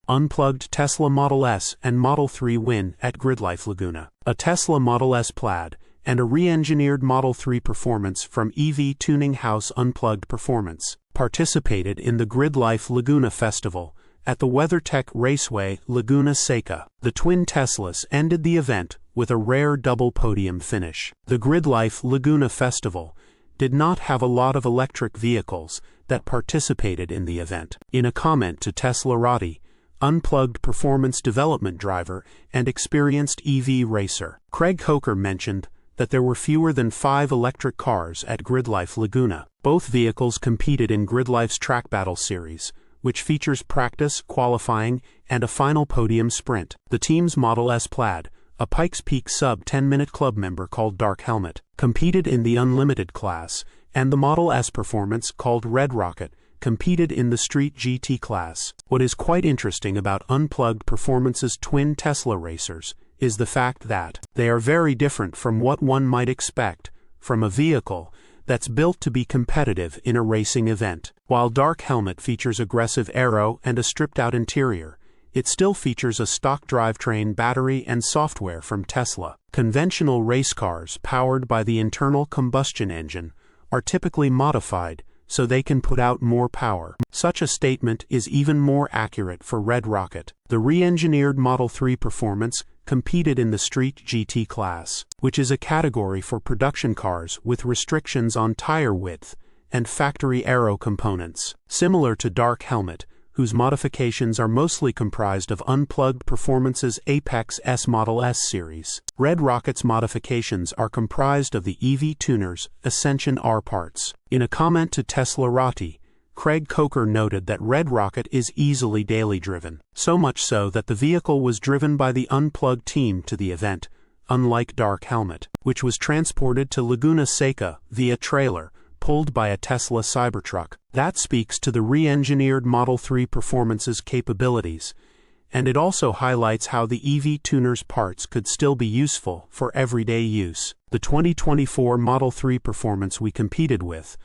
Unplugged Tesla Model S and Model 3 win at Gridlife Laguna. A Tesla Model S Plaid and a re-engineered Model 3 Performance from EV tuning house Unplugged Performance participated in the Gridlife Laguna Festival at the Weathertech Raceway Laguna Seca. The twin Teslas ended the event with a rare double podium finish. The Gridlife Laguna Festival did not have a lot of electric vehicles that participated in the event. In a comment to Teslarati, Unplugged Performance development driver and experienced EV racer, Craig Coker mentioned that there were fewer than 5 electric cars at Gridlife Laguna. Both vehicles competed in Gridlife's Track Battle Series, which features practice, qualifying, and a final podium sprint. The team's Model S Plaid, a Pikes Peak sub-10-minute club member called Dark Helmet, competed in the Unlimited class, and the Model S Performance, called Red Rocket, competed in the Street GT class. What is quite interesting about Unplugged Performance's twin Tesla racers is the fact that they are very different from what one might expect from a vehicle that's built to be competitive in a racing event. While Dark Helmet features aggressive aero and a stripped-out interior, it still features a stock drivetrain, battery, and software from Tesla. Conventional race cars powered by the internal combustion engine are typically modified so they can put out more power. Such a statement is even more accurate for Red Rocket. The re-engineered Model 3 Performance competed in the Street GT class, which is a category for production cars with restrictions on tire width and factory aero components. Similar to Dark Helmet, whose modifications are mostly comprised of Unplugged Performance's Apex S Model S series, Red Rocket's modifications are comprised of the EV Tuner's Ascension R parts. In a comment to Teslarati, Craig Coker noted that Red Rocket is easily daily driven, so much so that the vehicle was driven by the Unplugged team to the event, unlike Dark Helmet, which was transported to Laguna Seca via trailer pulled by a Tesla Cybertruck. That speaks to the re-engineered Model 3 Performance's capabilities, and it also highlights how the EV tuner's parts could still be useful for everyday use. The 2024 Model 3 Performance we competed with,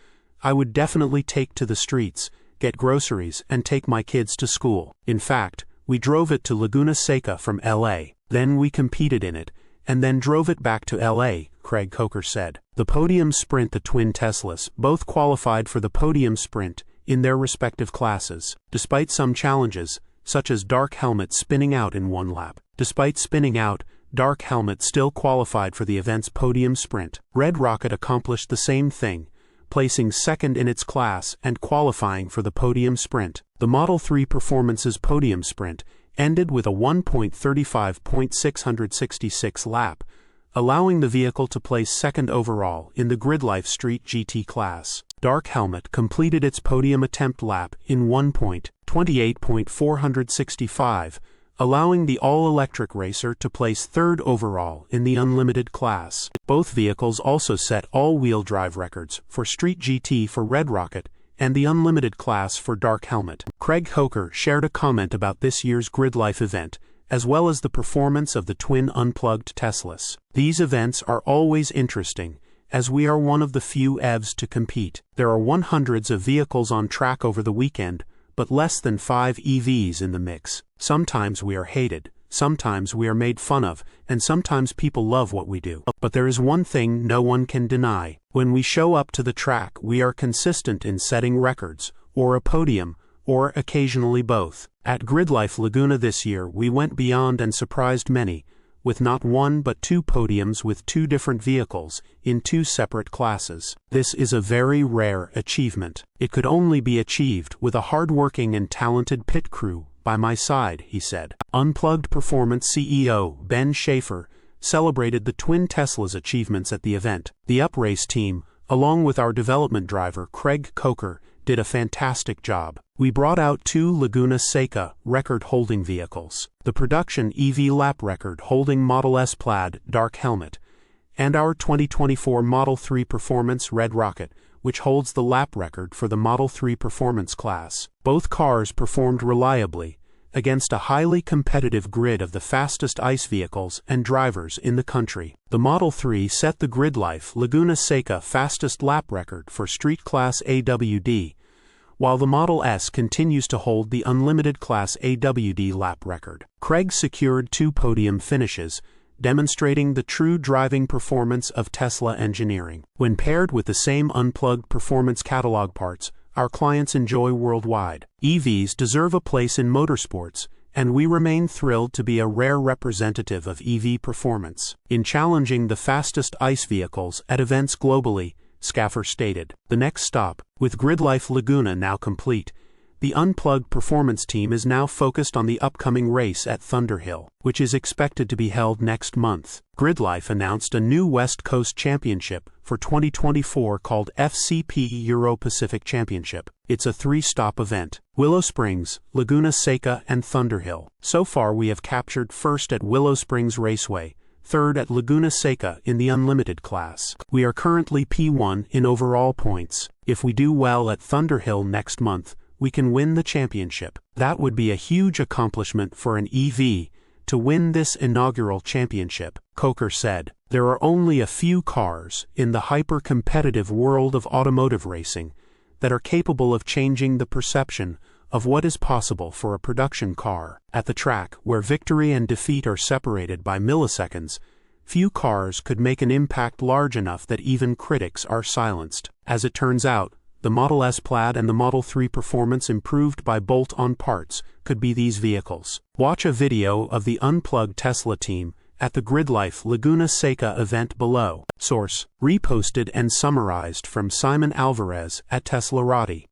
I would definitely take to the streets, get groceries, and take my kids to school. In fact, we drove it to Laguna Seca from LA, then we competed in it, and then drove it back to LA, Craig Coker said. The podium sprint, the twin Teslas both qualified for the podium sprint in their respective classes, despite some challenges, such as Dark Helmet spinning out in one lap. Despite spinning out, Dark Helmet still qualified for the event's podium sprint. Red Rocket accomplished the same thing, placing second in its class and qualifying for the podium sprint. The Model 3 Performance's podium sprint ended with a 1.35.666 lap, allowing the vehicle to place second overall in the Gridlife Street GT class. Dark Helmet completed its podium attempt lap in 1.28.465, allowing the all-electric racer to place third overall in the Unlimited class. Both vehicles also set all-wheel drive records for Street GT for Red Rocket and the Unlimited class for Dark Helmet. Craig Coker shared a comment about this year's Gridlife event, as well as the performance of the twin Unplugged Teslas. These events are always interesting, as we are one of the few EVs to compete. There are hundreds of vehicles on track over the weekend, but less than 5 EVs in the mix. Sometimes we are hated, sometimes we are made fun of, and sometimes people love what we do. But there is one thing no one can deny. When we show up to the track, we are consistent in setting records, or a podium, or occasionally both. At Gridlife Laguna this year, we went beyond and surprised many, with not one but 2 podiums with 2 different vehicles in 2 separate classes. This is a very rare achievement. It could only be achieved with a hardworking and talented pit crew by my side, he said. Unplugged Performance CEO Ben Schaefer celebrated the twin Tesla's achievements at the event. The uprace team, along with our development driver Craig Coker, did a fantastic job. We brought out 2 Laguna Seca record-holding vehicles, the production EV lap record-holding Model S Plaid Dark Helmet, and our 2024 Model 3 Performance Red Rocket, which holds the lap record for the Model 3 Performance class. Both cars performed reliably against a highly competitive grid of the fastest ICE vehicles and drivers in the country. The Model 3 set the Gridlife Laguna Seca fastest lap record for street class AWD, while the Model S continues to hold the unlimited Class AWD lap record. Craig secured 2 podium finishes, demonstrating the true driving performance of Tesla engineering. When paired with the same Unplugged Performance catalog parts our clients enjoy worldwide, EVs deserve a place in motorsports, and we remain thrilled to be a rare representative of EV performance in challenging the fastest ICE vehicles at events globally, Scaffer stated. The next stop, with Gridlife Laguna now complete, the Unplugged Performance team is now focused on the upcoming race at Thunderhill, which is expected to be held next month. Gridlife announced a new West Coast Championship for 2024 called FCP Euro-Pacific Championship. It's a 3-stop event: Willow Springs, Laguna Seca, and Thunderhill. So far we have captured first at Willow Springs Raceway, third at Laguna Seca in the Unlimited class. We are currently P1 in overall points. If we do well at Thunderhill next month, we can win the championship. That would be a huge accomplishment for an EV to win this inaugural championship, Coker said. There are only a few cars in the hyper-competitive world of automotive racing that are capable of changing the perception of what is possible for a production car. At the track, where victory and defeat are separated by milliseconds, few cars could make an impact large enough that even critics are silenced. As it turns out, the Model S Plaid and the Model 3 Performance improved by bolt-on parts could be these vehicles. Watch a video of the Unplugged Tesla team at the Gridlife Laguna Seca event below. Source: reposted and summarized from Simon Alvarez at teslarati.